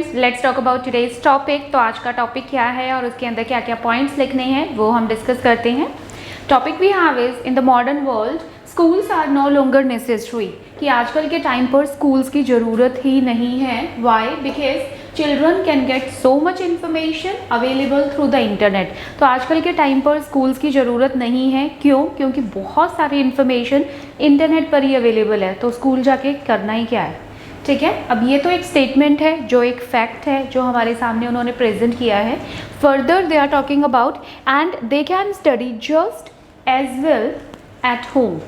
Students, let's talk about today's topic. तो आज का टॉपिक क्या है और उसके अंदर क्या क्या पॉइंट्स लिखने हैं वो हम डिस्कस करते हैं। Topic we have is in the modern world schools are no longer necessary, कि आजकल के टाइम पर स्कूल्स की ज़रूरत ही नहीं है। Why? Because children can get so much information available through the internet. तो आजकल के टाइम पर स्कूल्स की ज़रूरत नहीं है। क्यों? क्योंकि बहुत सारी इन्फॉर्मेशन इंटरनेट पर ही अवेलेबल है, तो स्कूल जाके करना ही क्या है। ठीक है, अब ये तो एक स्टेटमेंट है, जो एक फैक्ट है जो हमारे सामने उन्होंने प्रेजेंट किया है। Further they are talking about and they can study just as well at home.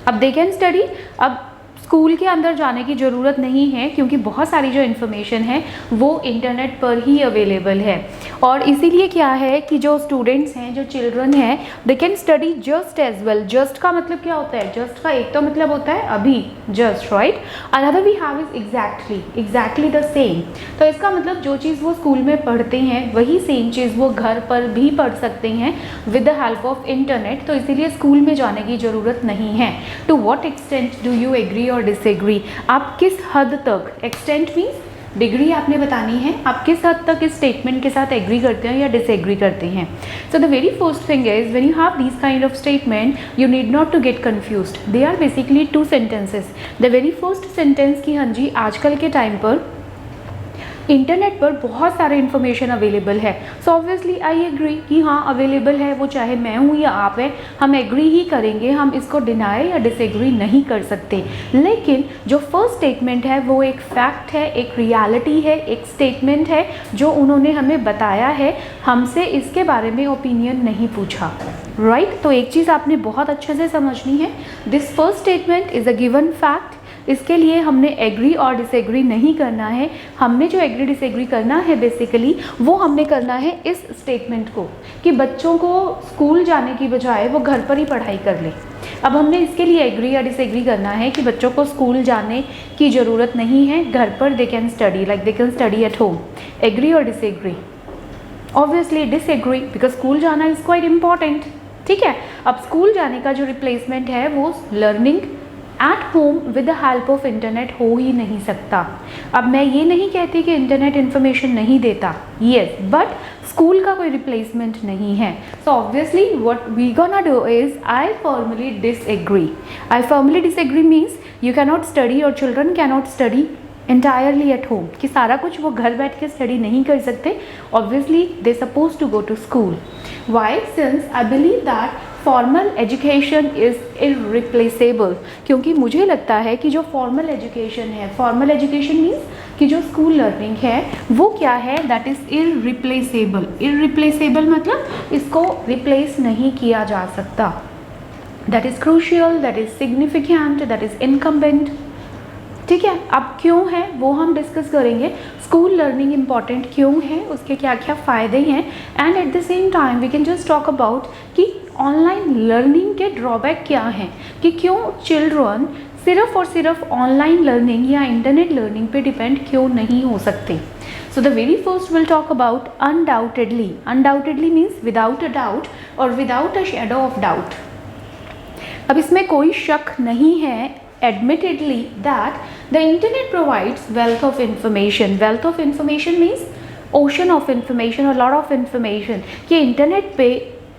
अब दे कैन स्टडी, अब स्कूल के अंदर जाने की ज़रूरत नहीं है क्योंकि बहुत सारी जो इन्फॉर्मेशन है वो इंटरनेट पर ही अवेलेबल है। और इसीलिए क्या है कि जो स्टूडेंट्स हैं, जो चिल्ड्रन हैं, they can study just as well. Just का मतलब क्या होता है? जस्ट का एक तो मतलब होता है अभी, just, right. Another we have is exactly, exactly the same. तो इसका मतलब जो चीज़ वो स्कूल में पढ़ते हैं वही सेम चीज़ वो घर पर भी पढ़ सकते हैं with the help of internet. तो इसीलिए स्कूल में जाने की ज़रूरत नहीं है। To what extent do you agree और डिसएग्री? आप किस हद तक, एक्सटेंट मीन्स डिग्री आपने बतानी है, आप किस हद तक इस स्टेटमेंट के साथ एग्री करते हैं या डिसएग्री करते हैं। So the very first thing is when you have this kind of statement you need not to get confused. They are basically two sentences. The very first sentence की हाँ जी, आजकल के टाइम पर इंटरनेट पर बहुत सारे इन्फॉर्मेशन अवेलेबल है। So obviously I agree कि हाँ अवेलेबल है, वो चाहे मैं हूँ या आप हैं, हम एग्री ही करेंगे, हम इसको डिनाई या डिसएग्री नहीं कर सकते। लेकिन जो फर्स्ट स्टेटमेंट है वो एक फैक्ट है, एक रियलिटी है, एक स्टेटमेंट है जो उन्होंने हमें बताया है, हमसे इसके बारे में ओपिनियन नहीं पूछा, राइट। तो एक चीज़ आपने बहुत अच्छे से समझनी है, this first statement is a given fact. इसके लिए हमने एग्री और डिसएग्री नहीं करना है। हमने जो एग्री डिसएग्री करना है बेसिकली वो हमने करना है इस स्टेटमेंट को, कि बच्चों को स्कूल जाने की बजाय वो घर पर ही पढ़ाई कर ले। अब हमने इसके लिए एग्री या डिसएग्री करना है कि बच्चों को स्कूल जाने की ज़रूरत नहीं है, घर पर they can study, like they can study at home. Agree और disagree? Obviously disagree, because school जाना इज़ क्वाइट इम्पॉर्टेंट। ठीक है, अब स्कूल जाने का जो रिप्लेसमेंट है वो learning at home with the help of internet हो ही नहीं सकता। अब मैं ये नहीं कहती कि इंटरनेट इन्फॉर्मेशन नहीं देता, येस, बट स्कूल का कोई रिप्लेसमेंट नहीं है। So obviously what we gonna do is I formally disagree. I formally disagree means you cannot study or children cannot study entirely at home, कि सारा कुछ वो घर बैठ के स्टडी नहीं कर सकते। Obviously they suppose to go to school. Why? Since I believe that formal education is irreplaceable, क्योंकि मुझे लगता है कि जो फॉर्मल एजुकेशन है, फॉर्मल एजुकेशन मीन्स कि जो स्कूल लर्निंग है वो क्या है, दैट इज़ इररिप्लेसेबल। इररिप्लेसेबल मतलब इसको रिप्लेस नहीं किया जा सकता। That is crucial, that is significant, that is incumbent. ठीक है, अब क्यों है वो हम डिस्कस करेंगे। स्कूल लर्निंग इम्पॉर्टेंट क्यों है, उसके क्या क्या फ़ायदे हैं, and at the same time we can just talk about कि ऑनलाइन लर्निंग के ड्रॉबैक क्या हैं, कि क्यों चिल्ड्रन सिर्फ और सिर्फ ऑनलाइन लर्निंग या इंटरनेट लर्निंग पे डिपेंड क्यों नहीं हो सकते। So the very first will talk about undoubtedly. Undoubtedly means without a doubt or without a shadow of doubt. अब इसमें कोई शक नहीं है admittedly that the internet provides wealth of information. Wealth of information means ocean of information or lot of information, कि internet पे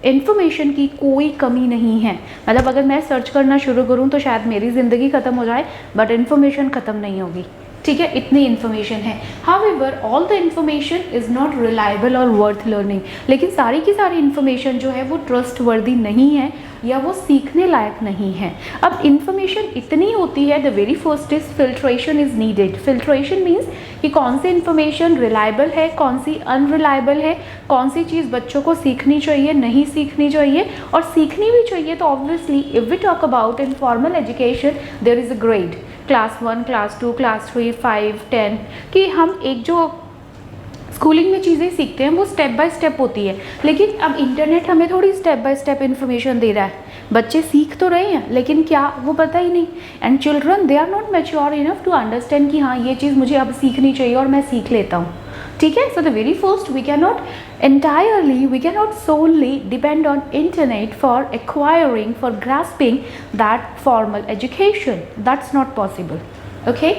information की कोई कमी नहीं है। मतलब अगर मैं सर्च करना शुरू करूँ तो शायद मेरी ज़िंदगी ख़त्म हो जाए, बट इन्फॉर्मेशन ख़त्म नहीं होगी। ठीक है, इतनी इन्फॉर्मेशन है। However all the information is not reliable और वर्थ लर्निंग। लेकिन सारी की सारी इन्फॉर्मेशन जो है वो ट्रस्ट वर्दी नहीं है या वो सीखने लायक नहीं है। अब इन्फॉर्मेशन इतनी होती है, the very first is filtration is needed. Filtration means कि कौन सी इन्फॉर्मेशन रिलायबल है, कौन सी अनरिलायबल है, कौन सी चीज़ बच्चों को सीखनी चाहिए, नहीं सीखनी चाहिए, और सीखनी भी चाहिए तो obviously if we talk about in formal education there is a grade, class 1, class 2, class 3, 5, 10, कि हम एक जो स्कूलिंग में चीज़ें सीखते हैं वो स्टेप बाय स्टेप होती है। लेकिन अब इंटरनेट हमें थोड़ी स्टेप बाय स्टेप इन्फॉर्मेशन दे रहा है। बच्चे सीख तो रहे हैं लेकिन क्या वो पता ही नहीं, and children they are not mature enough to understand कि हाँ ये चीज़ मुझे अब सीखनी चाहिए और मैं सीख लेता हूँ। ठीक है, so the very first we can not entirely, we cannot solely depend on internet for acquiring, for grasping that formal education. That's not possible. Okay,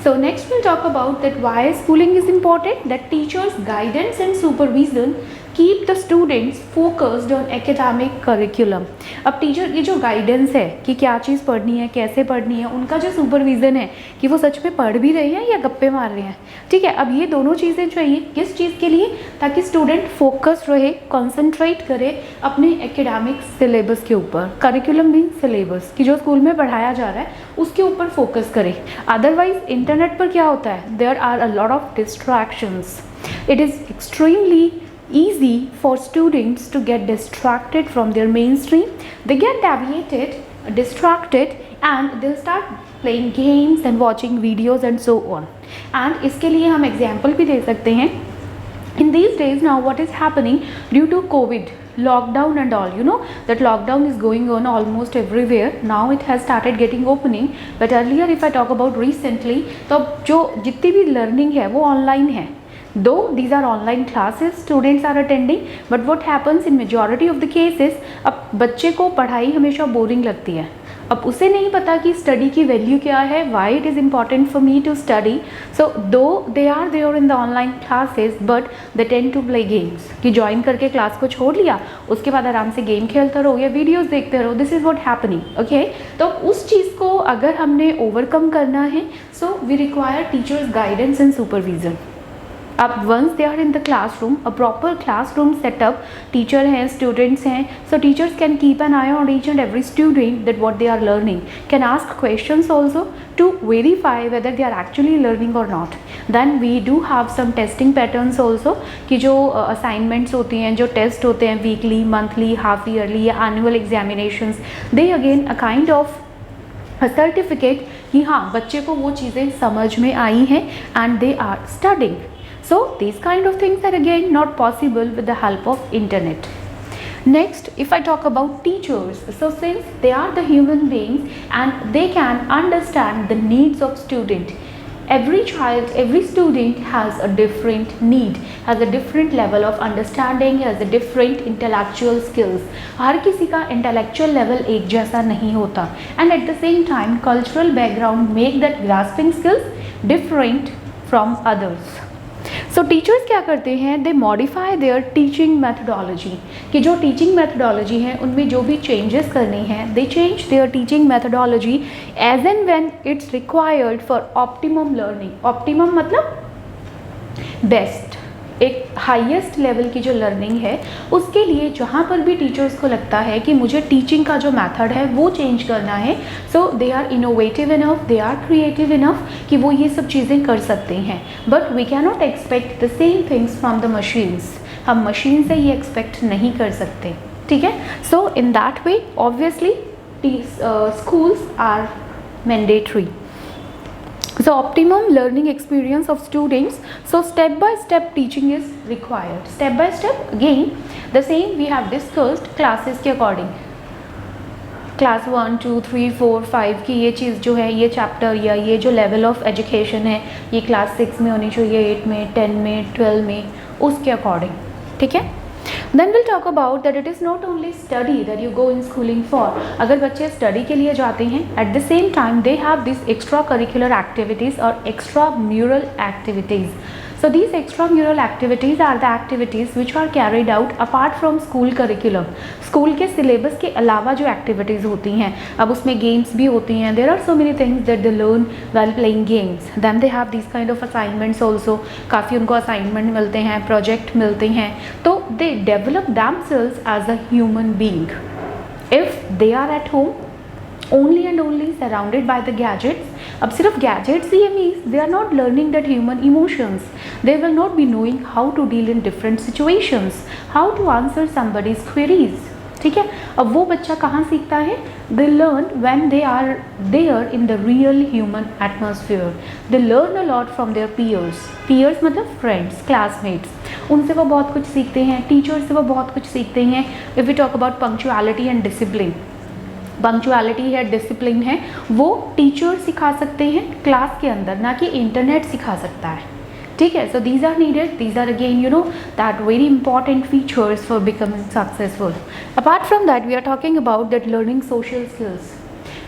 So next we'll talk about that why schooling is important, that teachers guidance and supervision keep the students focused on academic curriculum. अब teacher की जो guidance है कि क्या चीज़ पढ़नी है, कैसे पढ़नी है, उनका जो सुपरविज़न है कि वो सच में पढ़ भी रहे हैं या गप्पे मार रहे हैं, ठीक है। अब ये दोनों चीज़ें चाहिए किस चीज़ के लिए, ताकि स्टूडेंट फोकस रहे, कॉन्सेंट्रेट करे अपने एकेडमिक सिलेबस के ऊपर। करिकुलम मीन सिलेबस कि जो स्कूल में पढ़ाया जा रहा है उसके ऊपर फोकस करे। अदरवाइज इंटरनेट पर क्या होता है, there are a lot of distractions. It is extremely easy for students to get distracted from their mainstream. They get deviated, distracted, and they'll start playing games and watching videos and so on. And इसके लिए हम example भी दे सकते हैं. In these days now, what is happening due to COVID, lockdown and all, you know that lockdown is going on almost everywhere. Now it has started getting opening, but earlier if I talk about recently, तो जो जितनी भी learning है वो online है. Though these are online classes students are attending, but what happens in majority of the cases, अब बच्चे को पढ़ाई हमेशा बोरिंग लगती है। अब उसे नहीं पता कि स्टडी की वैल्यू क्या है, why it is important for me to study. So though they are there in the online classes, but they tend to play games कि ज्वाइन करके क्लास को छोड़ लिया, उसके बाद आराम से गेम खेलते रहो या वीडियोस देखते रहो। This is what happening, okay. तो उस चीज़ को अगर हमने ओवरकम करना है, so we require teachers guidance and supervision. अब once they are in the classroom, a proper classroom setup, teacher हैं, स्टूडेंट्स हैं, so teachers can keep an eye on each and every student that what they are learning, can ask questions also to verify whether they are actually learning or not. Then we do have some testing patterns also कि जो assignments होती हैं, जो test होते हैं weekly, monthly, half yearly या annual examinations, they again a kind of certificate कि हाँ बच्चे को वो चीज़ें समझ में आई हैं and they are studying. So these kind of things are again not possible with the help of internet. Next, if I talk about teachers, so since they are the human beings and they can understand the needs of student, every child, every student has a different need, has a different level of understanding, has a different intellectual skills. हर किसी का intellectual level एक जैसा नहीं होता, and at the same time cultural background make that grasping skills different from others. So teachers क्या करते हैं, दे modify there teaching methodology कि जो टीचिंग मैथडोलॉजी है उनमें जो भी चेंजेस करने हैं, they change their teaching methodology as and when it's required for optimum learning. Optimum मतलब बेस्ट, एक हाईएस्ट लेवल की जो लर्निंग है उसके लिए जहाँ पर भी टीचर्स को लगता है कि मुझे टीचिंग का जो मेथड है वो चेंज करना है, so they are innovative enough, they are creative enough कि वो ये सब चीज़ें कर सकते हैं। But we can not expect the same things from the machines, हम मशीन से ये एक्सपेक्ट नहीं कर सकते, ठीक है। So in that way obviously schools are mandatory. So optimum learning experience of students, so step by step teaching is required. Step by step again the same we have discussed classes के according, class 1 2 3 4 5 की ये चीज़ जो है, ये chapter या ये जो level of education है ये क्लास 6 में होनी चाहिए, 8 में, 10 में, 12 में, उसके अकॉर्डिंग, ठीक है। Then we'll talk about that it is not only study that you go in schooling for. अगर बच्चे स्टडी के लिए जाते हैं, at the same time they have these extracurricular activities or extramural activities. So these extramural activities are the activities which are carried out apart from school curriculum. School के syllabus के अलावा जो एक्टिविटीज़ होती हैं, अब उसमें गेम्स भी होती हैं. There are so many things that they learn while playing games. Then they have these kind of assignments also. काफ़ी उनको असाइनमेंट मिलते हैं, प्रोजेक्ट मिलते हैं, तो they develop themselves as a human being. If they are at home only and only surrounded by the gadgets, अब सिर्फ gadgets he means they are not learning that human emotions. They will not be knowing how to deal in different situations, how to answer somebody's queries. ठीक है, अब वो बच्चा कहाँ सीखता है? They learn when they are there in the real human atmosphere. They learn a lot from their peers. Peers मतलब friends, classmates. उनसे वो बहुत कुछ सीखते हैं, टीचर से वो बहुत कुछ सीखते हैं. If we talk about punctuality and discipline, punctuality है, डिसिप्लिन है, वो टीचर सिखा सकते हैं क्लास के अंदर, ना कि इंटरनेट सिखा सकता है, ठीक है. So these are needed, these are again you know that very important features for becoming successful. Apart from that we are talking about that learning social skills.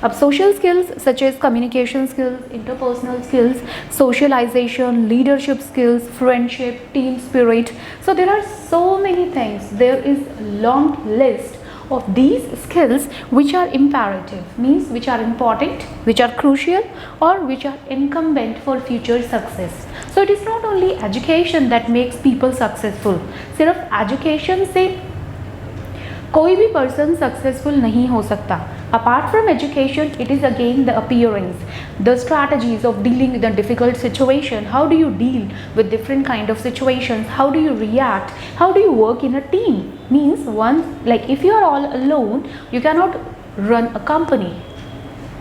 अब social skills such as communication skills, interpersonal skills, socialization, leadership skills, friendship, team spirit. So there are so many things. There is long list of these skills which are imperative, means which are important, which are crucial, or which are incumbent for future success. So it is not only education that makes people successful. सिर्फ education से कोई भी person successful नहीं हो सकता. Apart from education, it is again the appearance, the strategies of dealing with a difficult situation. How do you deal with different kind of situations, how do you react, how do you work in a team. Means one, like if you are all alone you can not run a company.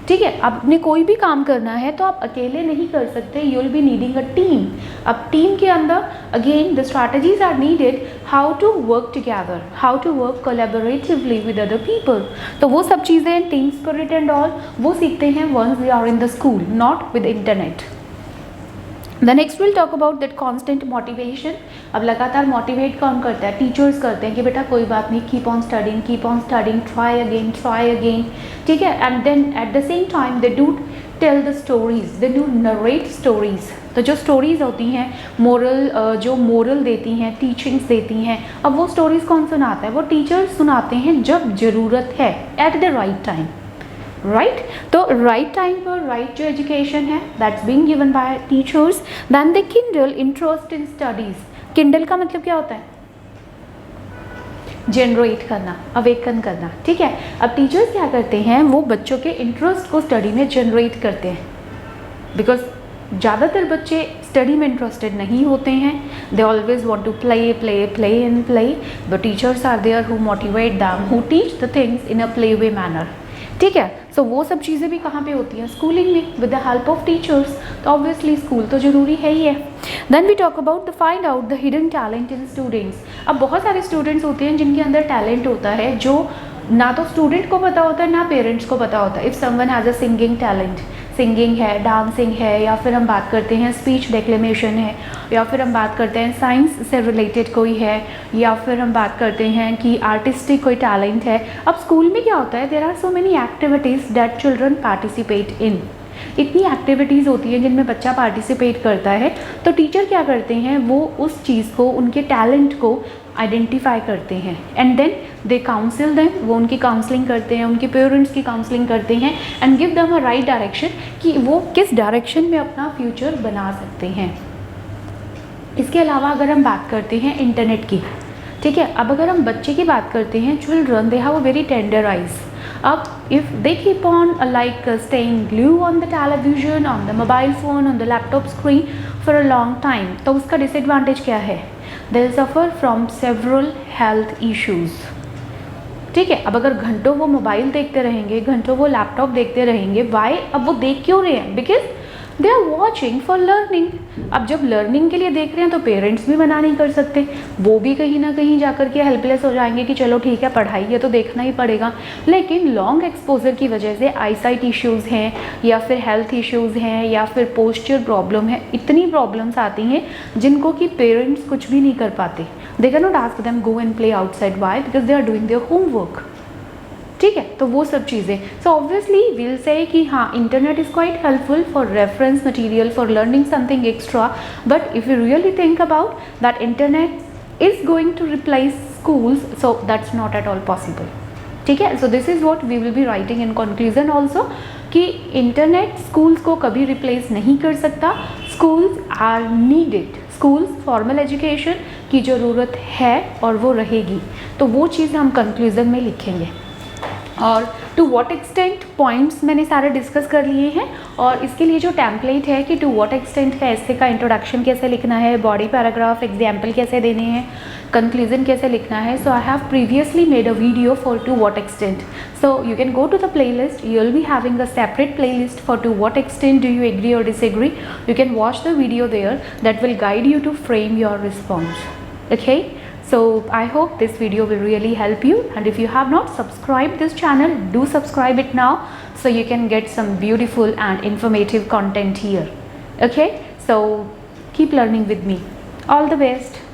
ठीक है, आपने कोई भी काम करना है तो आप अकेले नहीं कर सकते, you will be needing a team. अब टीम के अंदर again the strategies are needed, how to work together, how to work collaboratively with other people. तो वो सब चीज़ें, टीम स्पिरिट एंड ऑल, वो सीखते हैं once we are in the school, not with internet. The next will talk about that constant motivation. अब लगातार motivate कौन करता है? टीचर्स करते हैं कि बेटा कोई बात नहीं, keep on studying, try again. ठीक है, and then at the same time they do tell the stories, they do narrate stories. तो जो स्टोरीज होती हैं मोरल, जो मोरल देती हैं, टीचिंग्स देती हैं, अब वो स्टोरीज कौन सुनाता है? वो टीचर्स सुनाते हैं जब ज़रूरत है, at the right time. Right, तो राइट टाइम पर राइट जो एजुकेशन है that's being given by teachers. Then they kindle interest in studies. Kindle का मतलब क्या होता है? जनरेट करना, अवेकन करना. ठीक है, अब टीचर्स क्या करते हैं, वो बच्चों के इंटरेस्ट को स्टडी में जनरेट करते हैं. बिकॉज ज़्यादातर बच्चे स्टडी में इंटरेस्टेड नहीं होते हैं, they always want to play and play. The teachers are there who motivate them, who teach the things in a play way manner. ठीक है, सो वो सब चीज़ें भी कहाँ पे होती हैं? स्कूलिंग में, with the help of teachers. तो ऑब्वियसली स्कूल तो ज़रूरी है ही है. Then we talk about the find out the hidden talent in students. अब बहुत सारे स्टूडेंट्स होते हैं जिनके अंदर टैलेंट होता है जो ना तो स्टूडेंट को पता होता है ना पेरेंट्स को पता होता है. If someone has a singing talent, singing है, डांसिंग है, या फिर हम बात करते हैं स्पीच डेक्लेमेशन है, या फिर हम बात करते हैं साइंस से रिलेटेड कोई है, या फिर हम बात करते हैं कि आर्टिस्टिक कोई टैलेंट है. अब स्कूल में क्या होता है, there are so many activities that children participate in. इतनी एक्टिविटीज़ होती हैं जिनमें बच्चा पार्टिसिपेट करता है. तो टीचर क्या करते हैं, वो उस चीज़ को, उनके टैलेंट को आइडेंटिफाई करते हैं and then they counsel them. वो उनकी काउंसलिंग करते हैं, उनके पेरेंट्स की काउंसलिंग करते हैं and give them a right direction कि वो किस डायरेक्शन में अपना फ्यूचर बना सकते हैं. इसके अलावा अगर हम बात करते हैं इंटरनेट की, ठीक है, अब अगर हम बच्चे की बात करते हैं, children they have a very tender eyes. अब if they keep on like staying glue on the television, on the mobile phone, on the laptop screen for a long time, तो उसका डिसएडवांटेज क्या है? They will suffer from several health issues. ठीक है, अब अगर घंटों वो मोबाइल देखते रहेंगे, घंटों वो लैपटॉप देखते रहेंगे, वाई? अब वो देख क्यों रहे हैं? Because they are watching for learning. अब जब लर्निंग के लिए देख रहे हैं तो पेरेंट्स भी मना नहीं कर सकते, वो भी कहीं ना कहीं जाकर के हेल्पलेस हो जाएंगे कि चलो ठीक है पढ़ाई है तो देखना ही पड़ेगा. लेकिन लॉन्ग एक्सपोजर की वजह से आईसाइट इश्यूज़ हैं, या फिर हेल्थ इश्यूज़ हैं, या फिर पोस्चर प्रॉब्लम है, इतनी प्रॉब्लम्स आती हैं जिनको कि पेरेंट्स कुछ भी नहीं कर पाते. They can not ask them go and play outside. Why? Because they are doing their homework. ठीक है, तो वो सब चीज़ें. सो ऑब्वियसली विल से कि हाँ, internet is quite helpful for reference material, for learning something extra. But if you really think about that internet is going to replace schools, so that's not at all possible. ठीक है, so this is what we will be writing in conclusion also कि internet schools को कभी replace नहीं कर सकता. Schools are needed. Schools formal education की ज़रूरत है और वो रहेगी. तो वो चीज़ हम कंक्लूजन में लिखेंगे. और टू व्हाट एक्सटेंट पॉइंट्स मैंने सारे डिस्कस कर लिए हैं, और इसके लिए जो टेम्पलेट है कि टू व्हाट एक्सटेंट का ऐसे का इंट्रोडक्शन कैसे लिखना है, बॉडी पैराग्राफ एग्जाम्पल कैसे देने हैं, कंक्लूजन कैसे लिखना है. So I have previously made a video for to what extent. So you can go to the playlist. You will be having a separate playlist for to what extent do you agree और disagree. You can watch the video there that will guide you to frame your response. Okay, so I hope this video will really help you, and if you have not subscribed this channel, do subscribe it now so you can get some beautiful and informative content here. Okay, so keep learning with me. All the best.